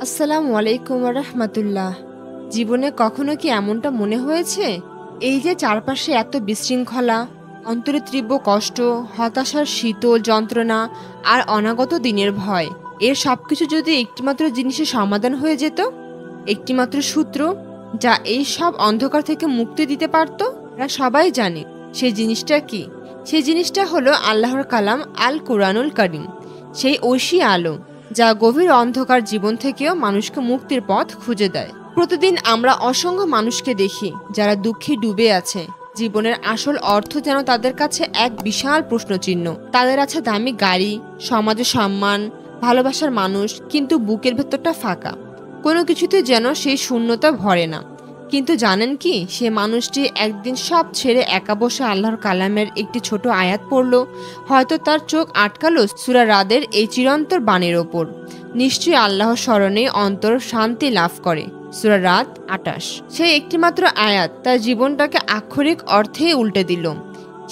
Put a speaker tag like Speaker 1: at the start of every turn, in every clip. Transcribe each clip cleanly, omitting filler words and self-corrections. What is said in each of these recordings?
Speaker 1: আসসালামু আলাইকুম রাহমাতুল্লাহ। জীবনে কখনো কি এমনটা মনে হয়েছে, এই যে চারপাশে এত বিশৃঙ্খলা, অন্তরে তীব্র কষ্ট, হতাশার শীতল যন্ত্রণা আর অনাগত দিনের ভয়, এর সবকিছু যদি একটিমাত্র জিনিসের সমাধান হয়ে যেত, একটিমাত্র সূত্র যা এই সব অন্ধকার থেকে মুক্তি দিতে পারত? আমরা সবাই জানি সেই জিনিসটা কি। সেই জিনিসটা হলো আল্লাহর কালাম আল কুরআনুল কারীম, সেই ঐশী আলো যা গভীর অন্ধকার জীবন থেকেও মানুষকে মুক্তির পথ খুঁজে দেয়। প্রতিদিন আমরা অসংখ্য মানুষকে দেখি যারা দুঃখে ডুবে আছে। জীবনের আসল অর্থ যেন তাদের কাছে এক বিশাল প্রশ্নচিহ্ন। তাদের আছে দামি গাড়ি, সমাজে সম্মান, ভালোবাসার মানুষ, কিন্তু বুকের ভেতরটা ফাঁকা। কোনো কিছুতে যেন সেই শূন্যতা ভরে না। কিন্তু জানেন কি, সে মানুষটি একদিন সব ছেড়ে একা বসে আল্লাহর কালামের একটি ছোট আয়াত পড়ল, হয়তো তার চোখ আটকালো সূরা রাদের এই চিরন্তর বাণীর ওপর, নিশ্চয়ই আল্লাহর স্মরণে অন্তর শান্তি লাভ করে। সূরা রাদ ২৮। সেই একটিমাত্র আয়াত তার জীবনটাকে আক্ষরিক অর্থে উল্টে দিল।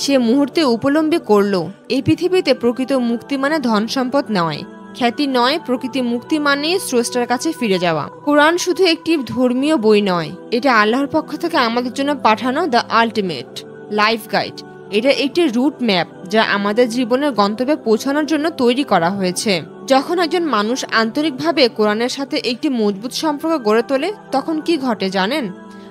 Speaker 1: সে মুহূর্তে উপলব্ধি করল, এই পৃথিবীতে প্রকৃত মুক্তি মানে ধন সম্পদ নয়, খ্যাতি নয়, প্রকৃতি মুক্তি মানে স্রষ্টার কাছে ফিরে যাওয়া। কোরআন শুধু একটি ধর্মীয় বই নয়, এটা আল্লাহর পক্ষ থেকে আমাদের জন্য পাঠানো দ্য আল্টিমেট লাইফ গাইড। এটা একটি রুট ম্যাপ যা আমাদের জীবনের গন্তব্যে পৌঁছানোর জন্য তৈরি করা হয়েছে। যখন একজন মানুষ আন্তরিকভাবে কোরআনের সাথে একটি মজবুত সম্পর্ক গড়ে তোলে, তখন কি ঘটে জানেন?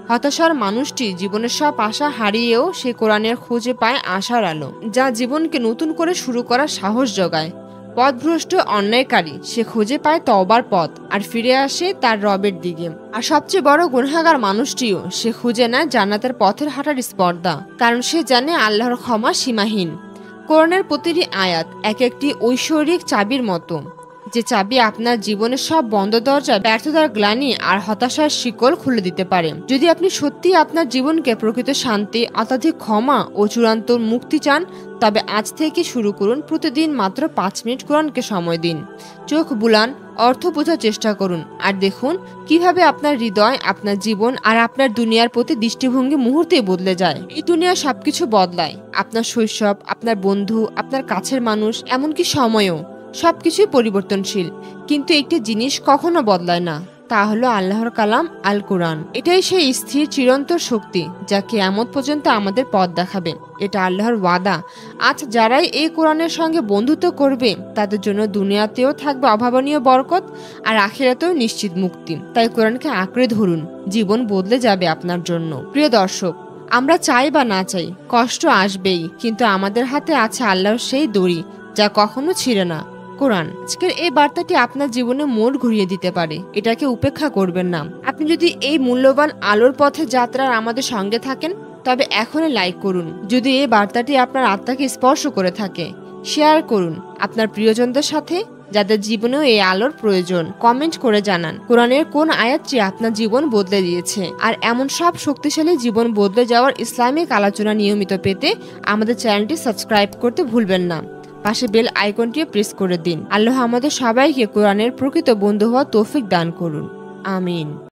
Speaker 1: হতাশার মানুষটি জীবনের সব আশা হারিয়েও সে কোরআনের খোঁজে পায় আশার আলো, যা জীবনকে নতুন করে শুরু করার সাহস যোগায়। পথভ্রষ্ট অন্যায়কারী সে খুঁজে পায় তওবার পথ আর ফিরে আসে তার রবের দিকে। আর সবচেয়ে বড় গুনাহগার মানুষটিও সে খুঁজে নেয় জান্নাতের পথের হাঁটার স্পর্ধা, কারণ সে জানে আল্লাহর ক্ষমা সীমাহীন। কোরআনের প্রতিটি আয়াত এক একটি ঐশ্বরিক চাবির মতো, যে চাবি আপনার জীবনের সব বন্ধ দরজা, ব্যর্থতার গ্লানি আর হতাশার শিকল খুলে দিতে পারে। যদি আপনি সত্যি আপনার জীবনকে প্রকৃত শান্তি, অত্যাধিক ক্ষমা ও চূড়ান্ত মুক্তি চান, তবে আজ থেকে শুরু করুন। প্রতিদিন মাত্র ৫ মিনিট কোরআনকে সময় দিন। চোখ বুলান, অর্থ বোঝার চেষ্টা করুন, আর দেখুন কিভাবে আপনার হৃদয়, আপনার জীবন আর আপনার দুনিয়ার প্রতি দৃষ্টিভঙ্গি মুহূর্তেই বদলে যায়। এই দুনিয়া সবকিছু বদলায়, আপনার শৈশব, আপনার বন্ধু, আপনার কাছের মানুষ, এমনকি সময়ও, সবকিছুই পরিবর্তনশীল। কিন্তু একটি জিনিস কখনো বদলায় না, তা হলো আল্লাহর কালাম আল কোরআন। এটাই সেই স্থির চিরন্তর শক্তি যা কিয়ামত পর্যন্ত আমাদের পথ দেখাবে। এটা আল্লাহর ওয়াদা। আজ যারাই এই কোরআনের সঙ্গে বন্ধুত্ব করবে, তাদের জন্য দুনিয়াতেও থাকবে অভাবনীয় বরকত আর আখিরাতেও নিশ্চিত মুক্তি। তাই কোরআনকে আঁকড়ে ধরুন, জীবন বদলে যাবে আপনার জন্য। প্রিয় দর্শক, আমরা চাই বা না চাই, কষ্ট আসবেই, কিন্তু আমাদের হাতে আছে আল্লাহর সেই দড়ি যা কখনো ছিঁড়ে না, কোরআন। আজকের এই বার্তাটি আপনার জীবনে মোড় ঘুরিয়ে দিতে পারে, এটাকে উপেক্ষা করবেন না। আপনি যদি এই মূল্যবান আলোর পথে যাত্রার আমাদের সঙ্গে থাকেন, তবে এখনই লাইক করুন। যদি এই বার্তাটি আপনার আত্মাকে স্পর্শ করে থাকে, শেয়ার করুন আপনার প্রিয়জনদের সাথে যাদের জীবনেও এই আলোর প্রয়োজন। কমেন্ট করে জানান কোরআনের কোন আয়াতটি আপনার জীবন বদলে দিয়েছে। আর এমন সব শক্তিশালী জীবন বদলে যাওয়ার ইসলামিক আলোচনা নিয়মিত পেতে আমাদের চ্যানেলটি সাবস্ক্রাইব করতে ভুলবেন না। পাশে বেল আইকনটিও প্রেস করে দিন। আল্লাহ আমাদের সবাইকে কোরআনের প্রকৃত বন্ধু হওয়ার তৌফিক দান করুন। আমিন।